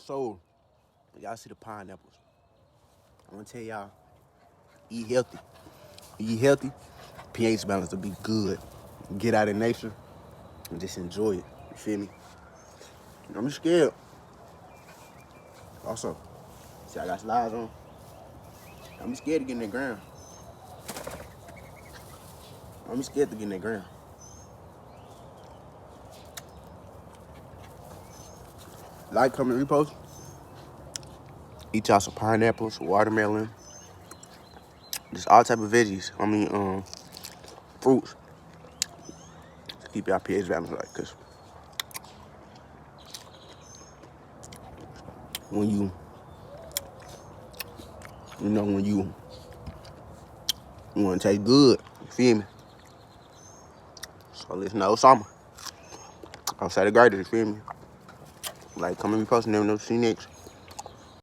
So, y'all see the pineapples. I want to tell y'all, eat healthy. Eat healthy, pH balance will be good. Get out in nature and just enjoy it. You feel me? Don't be scared. Also, see I got slides on. Don't be scared to get in the ground. Don't be scared to get in the ground. Like, comment, repost. Eat y'all some pineapples, watermelon, just all type of veggies. Fruits. To keep y'all pH balance right, cause when you want to taste good, you feel me? So listen to summer. Outside the greatest, you feel me? Like, comment, repost, never know what to see next.